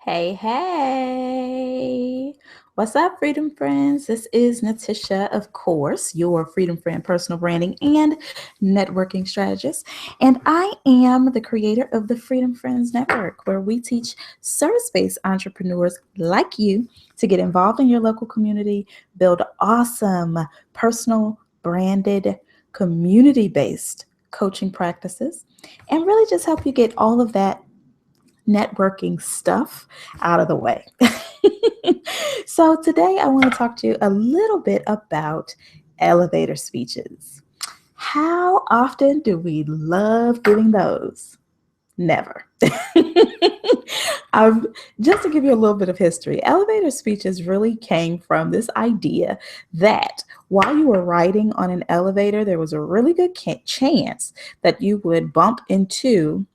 Hey, hey. What's up, Freedom Friends? This is Natisha, of course, your Freedom Friend personal branding and networking strategist. And I am the creator of the Freedom Friends Network, where we teach service based entrepreneurs like you to get involved in your local community, build awesome personal branded, community based coaching practices, and really just help you get all of that networking stuff out of the way. So, today I want to talk to you a little bit about elevator speeches. How often do we love giving those? Never. I've, just to give you a little bit of history, elevator speeches really came from this idea that while you were riding on an elevator, there was a really good chance that you would bump into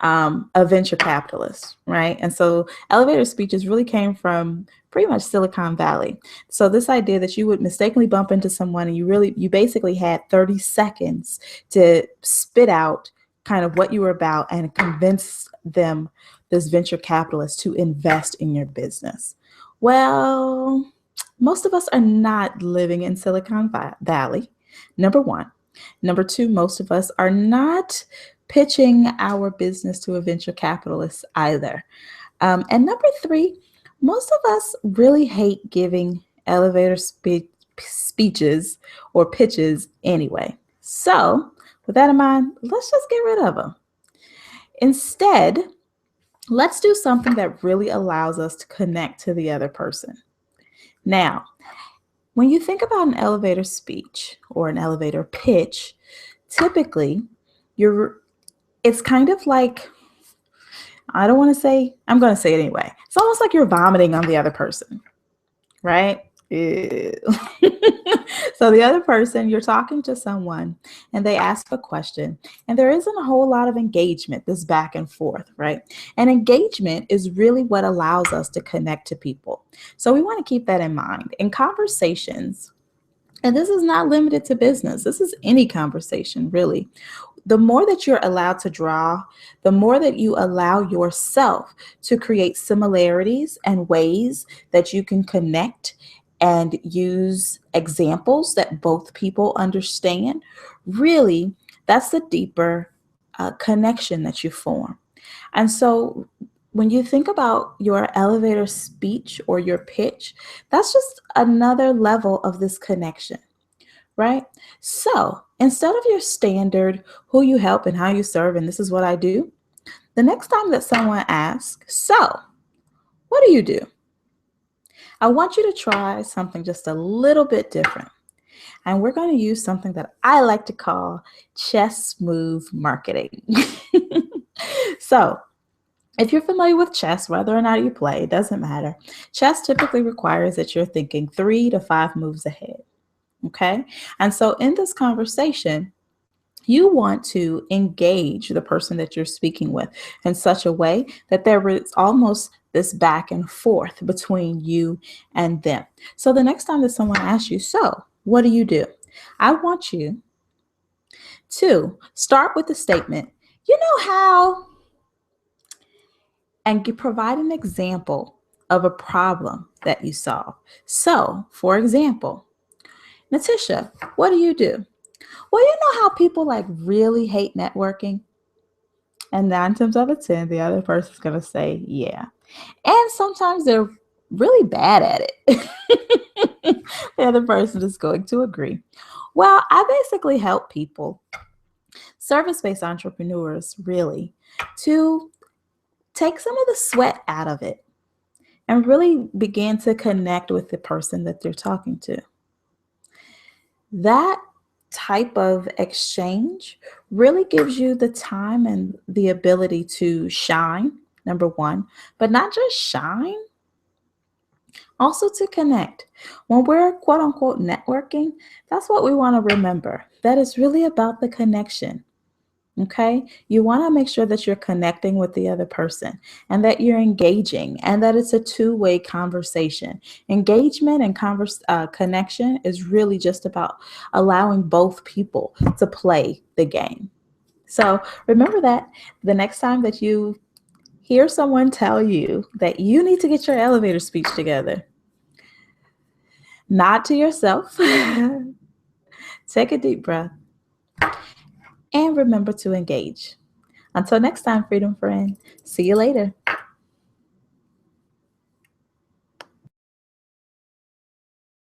a venture capitalist, right? And so elevator speeches really came from pretty much Silicon Valley. So this idea that you would mistakenly bump into someone and you basically had 30 seconds to spit out kind of what you were about and convince them, this venture capitalist, to invest in your business. Well, most of us are not living in Silicon Valley, number one. Number two, most of us are not pitching our business to a venture capitalist either. And number three, most of us really hate giving elevator speeches or pitches anyway. So, with that in mind, let's just get rid of them. Instead, let's do something that really allows us to connect to the other person. Now, when you think about an elevator speech or an elevator pitch, typically you're it's kind of like, I don't want to say, I'm going to say it anyway. It's almost like you're vomiting on the other person, right? Ew. So the other person, you're talking to someone and they ask a question and there isn't a whole lot of engagement, this back and forth, right? And engagement is really what allows us to connect to people. So we want to keep that in mind. In conversations, and this is not limited to business, this is any conversation, really. The more that you're allowed to draw, the more that you allow yourself to create similarities and ways that you can connect and use examples that both people understand, really, that's the deeper connection that you form. And so when you think about your elevator speech or your pitch, that's just another level of this connection, right? So instead of your standard who you help and how you serve, and this is what I do, the next time that someone asks, so what do you do? I want you to try something just a little bit different. And we're going to use something that I like to call chess move marketing. So, if you're familiar with chess, whether or not you play, it doesn't matter. Chess typically requires that you're thinking 3 to 5 moves ahead. Okay. And so in this conversation, you want to engage the person that you're speaking with in such a way that there is almost this back and forth between you and them. So the next time that someone asks you, so what do you do? I want you to start with the statement, you know how, and provide an example of a problem that you solve. So, for example, Natisha, what do you do? Well, you know how people like really hate networking? And 9 times out of 10, the other person's going to say, yeah. And sometimes they're really bad at it. The other person is going to agree. Well, I basically help people, service based entrepreneurs, really, to take some of the sweat out of it and really begin to connect with the person that they're talking to. That type of exchange really gives you the time and the ability to shine, number one, but not just shine, also to connect. When we're quote unquote networking, that's what we want to remember. That is really about the connection. Okay, you want to make sure that you're connecting with the other person and that you're engaging and that it's a two-way conversation. Engagement and connection is really just about allowing both people to play the game. So remember that the next time that you hear someone tell you that you need to get your elevator speech together, nod to yourself, take a deep breath, and remember to engage. Until next time, Freedom Friend. See you later.